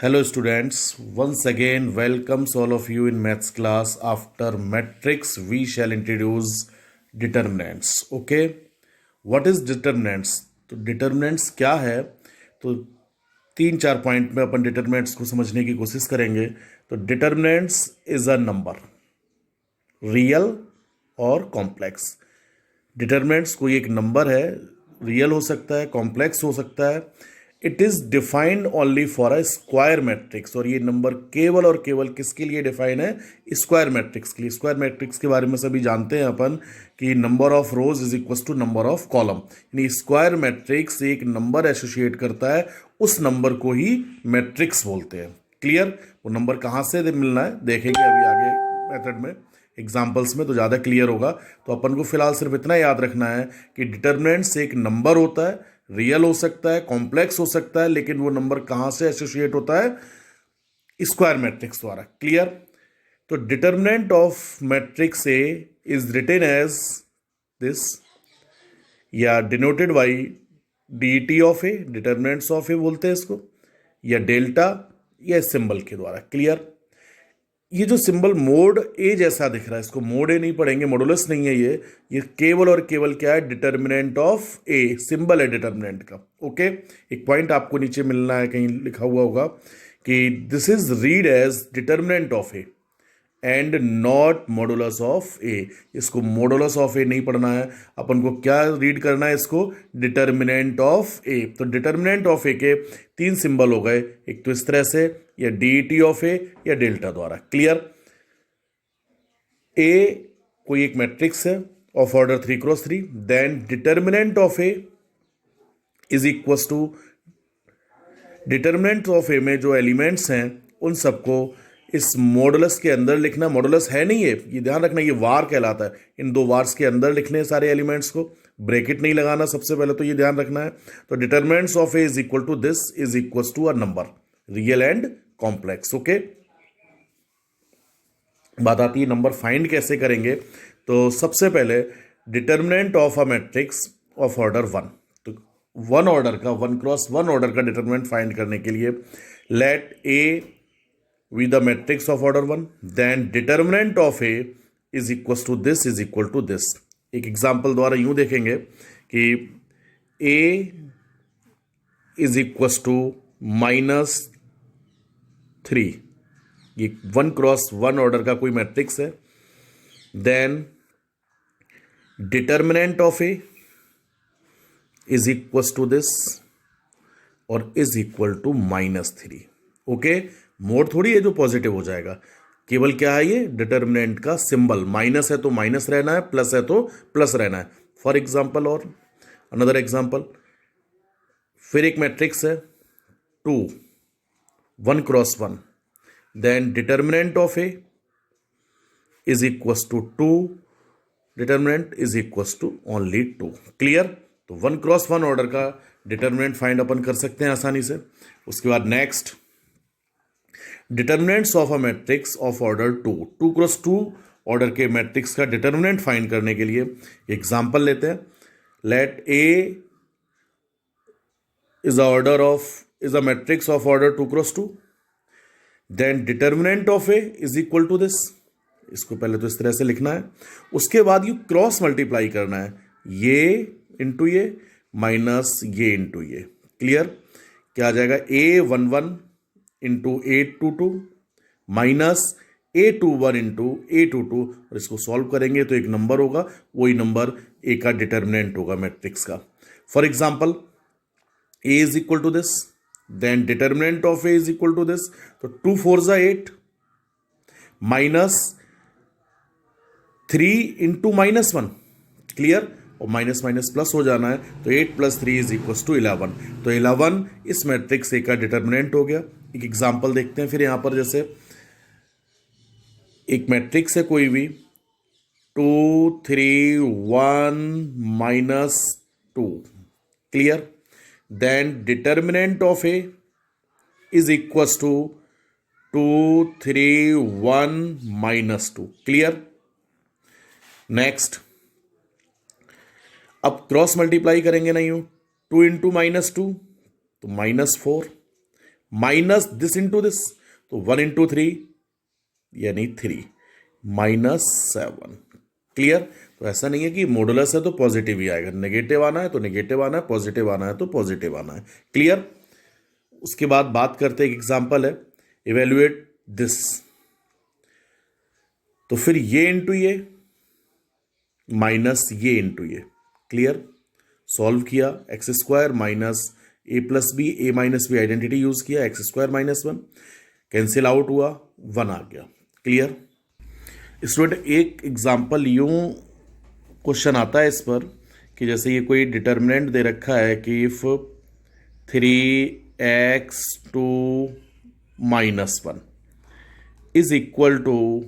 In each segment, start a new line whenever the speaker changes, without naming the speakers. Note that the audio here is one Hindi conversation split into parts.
Hello students, once again welcomes all of you in maths class. After matrix we shall introduce determinants. Okay, what is determinants? तो determinants क्या है? तो तीन चार पॉइंट में अपन determinants को समझने की कोशिश करेंगे. तो determinants is a number, real और complex. डिटरमिनेंट्स कोई एक नंबर है, रियल हो सकता है, कॉम्प्लेक्स हो सकता है. It is defined only for a square matrix. और ये नंबर केवल और केवल किसके लिए डिफाइन है? स्क्वायर मैट्रिक्स के लिए. स्क्वायर मैट्रिक्स के बारे में सभी जानते हैं अपन कि number of rows is equal to number of column. यानी स्क्वायर मैट्रिक्स एक नंबर एसोसिएट करता है, उस नंबर को ही मैट्रिक्स बोलते हैं. क्लियर? वो नंबर कहाँ से मिलना है देखेंगे अभी आगे मेथड में, एग्जाम्पल्स में, तो ज़्यादा क्लियर होगा. तो अपन को फिलहाल सिर्फ इतना याद रखना है कि डिटर्मिनेंट्स एक नंबर होता है, रियल हो सकता है, कॉम्प्लेक्स हो सकता है, लेकिन वो नंबर कहाँ से एसोसिएट होता है? स्क्वायर मैट्रिक्स द्वारा. क्लियर? तो determinant of matrix A is written as this, या denoted by D T of A, determinants of A बोलते हैं इसको, या डेल्टा, या सिंबल के द्वारा. क्लियर? ये जो सिंबल मोड ए जैसा दिख रहा है, इसको मोड ए नहीं पढ़ेंगे, मॉडुलस नहीं है ये केवल और केवल क्या है? Determinant of A. सिंबल है डिटर्मिनेंट का. ओके, एक पॉइंट आपको नीचे मिलना है, कहीं लिखा हुआ होगा कि this is read as determinant of A and not modulus of A. इसको मॉडुलस ऑफ ए नहीं पढ़ना है, अपन को क्या रीड करना है? इसको डिटर्मिनेंट ऑफ ए. तो डिटर्मिनेंट ऑफ ए के तीन सिंबल हो गए, एक तो इस तरह से, या डी टी ऑफ ए, या डेल्टा द्वारा. क्लियर? ए कोई एक मैट्रिक्स है of order 3x3, then determinant of A is equal to, determinant of A में जो एलिमेंट्स हैं उन सबको इस मॉडुलस के अंदर लिखना. मॉडुलस है नहीं ये ध्यान रखना, ये वार कहलाता है. इन दो वार्स के अंदर लिखने सारे एलिमेंट्स को, ब्रैकेट नहीं लगाना सबसे पहले, तो ये ध्यान रखना है. तो determinants of A is equal to this, is equal to a number, real and complex. Okay, बात आती है नंबर फाइंड कैसे करेंगे. तो सबसे पहले determinant of a matrix of order 1, तो 1 ऑर्डर का, 1x1 ऑर्डर का डिटर्मिनेंट फाइंड करने के लिए let A with the matrix of order 1, then determinant of A is equals to this, is equal to this. एक एग्जाम्पल द्वारा यूं देखेंगे कि A is equals to -3, ये 1x1 ऑर्डर का कोई मैट्रिक्स है. Then determinant of A is equals to this और is equal to -3. Okay, mode थोड़ी है जो पॉजिटिव हो जाएगा, केवल क्या है? ये डिटर्मिनेंट का सिंबल. माइनस है तो माइनस रहना है, प्लस है तो प्लस रहना है. फॉर एग्जांपल, और अनदर एग्जांपल, फिर एक मैट्रिक्स है 2, 1x1, then determinant of A is equals to 2, determinant is equals to only 2. Clear? तो 1x1 ऑर्डर का डिटर्मिनेंट फाइंड अपन कर सकते हैं आसानी से. उसके बाद next, determinants of a matrix of order 2, 2x2 order के मैट्रिक्स का डिटर्मिनेंट फाइंड करने के लिए एग्जांपल लेते हैं. Let A is a matrix of order 2x2, then determinant of A is equal to this. इसको पहले तो इस तरह से लिखना है, उसके बाद यू क्रॉस मल्टीप्लाई करना है, ये इंटू ये माइनस ये इंटू ये. क्लियर? क्या आ जाएगा? A11 into A22 minus A21 into A22, और इसको सॉल्व करेंगे तो एक नंबर होगा, वही नंबर ए का डिटर्मिनेंट होगा मैट्रिक्स का. For example, A is equal to this, then determinant of A is equal to this. तो 2 4 जा 8 माइनस 3 इंटू -1. क्लियर? और माइनस माइनस प्लस हो जाना है, तो 8 + 3 इज इक्वल टू 11. तो 11 इस मैट्रिक्स ए का डिटर्मिनेंट हो गया. एक एग्जांपल देखते हैं फिर यहां पर. जैसे एक मैट्रिक्स है कोई भी 2 3 1 -2. Clear? Then determinant of A is equal to 2 3 1 -2. Clear? Next, अब क्रॉस मल्टीप्लाई करेंगे नहीं हो, 2 इंटू -2 तो -4 माइनस दिस इंटू दिस, तो 1 इंटू 3 यानी 3 -7। क्लियर? तो ऐसा नहीं है कि मॉडुलस है तो पॉजिटिव ही आएगा, नेगेटिव आना है तो नेगेटिव आना है, पॉजिटिव आना है तो पॉजिटिव आना है। क्लियर? उसके बाद बात करते हैं, एक एग्जांपल है, इवेल्युएट दिस। तो फिर ये इंटू ये माइनस ये इंटू ये। क्लियर? सॉल्व किया, एक्स स्क्वायर माइनस ए प्लस बी, ए माइनस बी आइडेंटिटी यूज किया, एक्स स्क्वायर -1 कैंसिल आउट हुआ, 1 आ गया। क्लियर? स्टूडेंट एक एग्जांपल यूं क्वेश्चन आता है इस पर कि जैसे ये कोई डिटर्मिनेंट दे रखा है कि if 3x2 -1 is equal to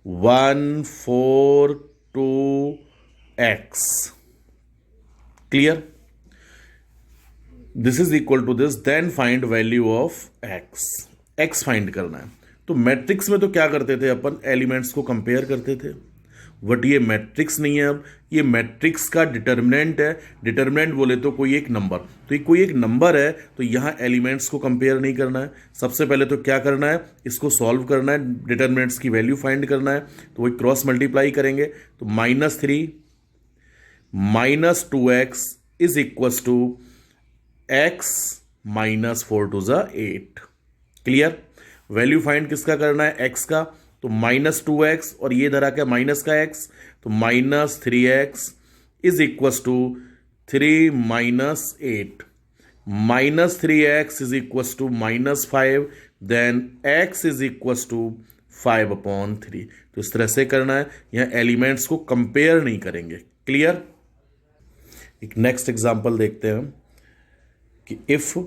142x। Clear? This is equal to this, then find value of x find करना है। तो मैट्रिक्स में तो क्या करते थे अपन, एलिमेंट्स को कंपेयर करते थे, बट ये मैट्रिक्स नहीं है। अब ये मैट्रिक्स का डिटर्मिनेंट है। डिटर्मिनेंट बोले तो कोई एक नंबर, तो ये कोई एक नंबर है, तो यहां एलिमेंट्स को कंपेयर नहीं करना है। सबसे पहले तो क्या करना है, इसको सॉल्व करना है, डिटर्मिनेंट्स की वैल्यू फाइंड करना है। तो वही क्रॉस मल्टीप्लाई करेंगे, तो -3 -2x is equal to x -4 2 8। Clear? Value find किसका करना है, x का, तो -2x और ये धरा क्या माइनस का x, तो -3x is equal to 3 -8, -3x is equal to -5, then x is equal to 5/3। तो इस तरह से करना है, यहां एलिमेंट्स को कंपेयर नहीं करेंगे। क्लियर? एक नेक्स्ट एग्जांपल देखते हैं हम कि if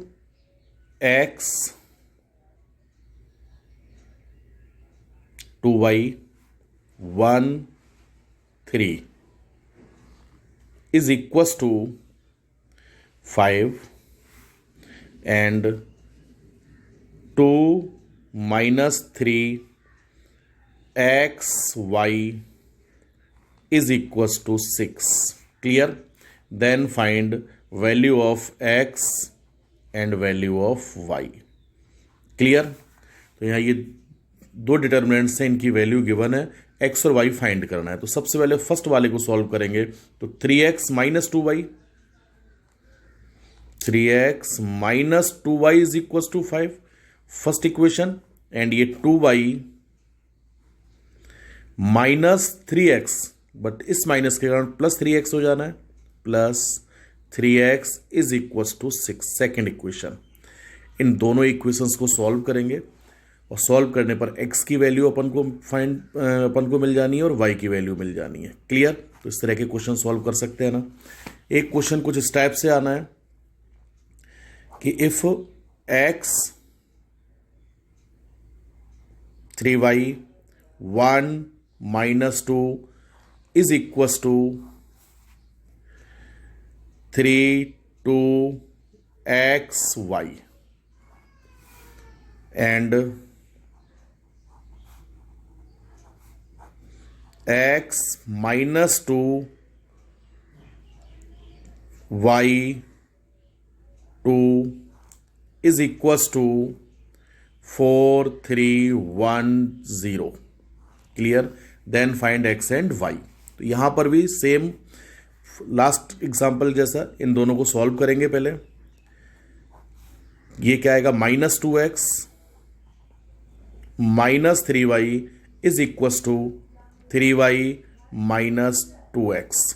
x 2y 1 3 is equals to 5 and 2 -3 xy is equals to 6. Clear? Then find value of x and value of y. Clear? तो यहाँ ये दो डिटर्मिनेंट्स हैं, इनकी वैल्यू गिवन है, x और y फाइंड करना है। तो सबसे पहले फर्स्ट वाले को सॉल्व करेंगे, तो 3x - 2y, 3x - 2y is equal to 5, first equation, and ये 2y -3x, बट इस माइनस के कारण +3x हो जाना है, +3x is equal to 6, second equation. इन दोनों इक्वेशंस को सॉल्व करेंगे और सॉल्व करने पर x की वैल्यू अपन को मिल जानी है और y की वैल्यू मिल जानी है। क्लियर? तो इस तरह के क्वेश्चन सॉल्व कर सकते हैं ना। एक क्वेश्चन कुछ इस टाइप से आना है कि if x 3y 1 -2 is equal to 3 2 xy and x -2 y 2 is equals to 4 3 1 0। Clear? Then find x and y। तो यहां पर भी सेम लास्ट एग्जांपल जैसा इन दोनों को सॉल्व करेंगे। पहले ये क्या आएगा, -2x -3y is equal to 3y -2x।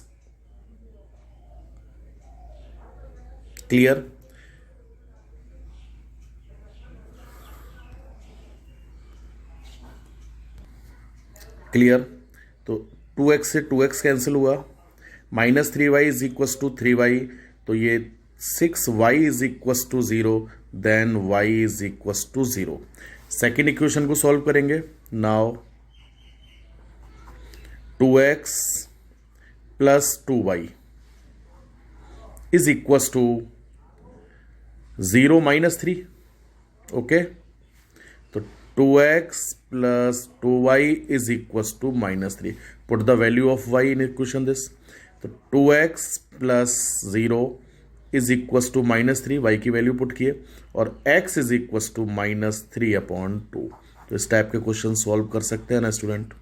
Clear? Clear? तो 2x से 2x कैंसिल हुआ, -3y is equal to 3y, तो ये 6y is equal to 0, then y is equal to 0। Second equation को सॉल्व करेंगे। Now 2x plus 2y is equal to 0 -3। Okay, तो 2x plus 2y is equal to -3। Put the value of y in equation this, तो 2x plus 0 is equals to -3, y की वैल्यू पुट किए, और x इज इक्वस टू -3/2। तो इस टाइप के क्वेश्चन सॉल्व कर सकते हैं ना स्टूडेंट।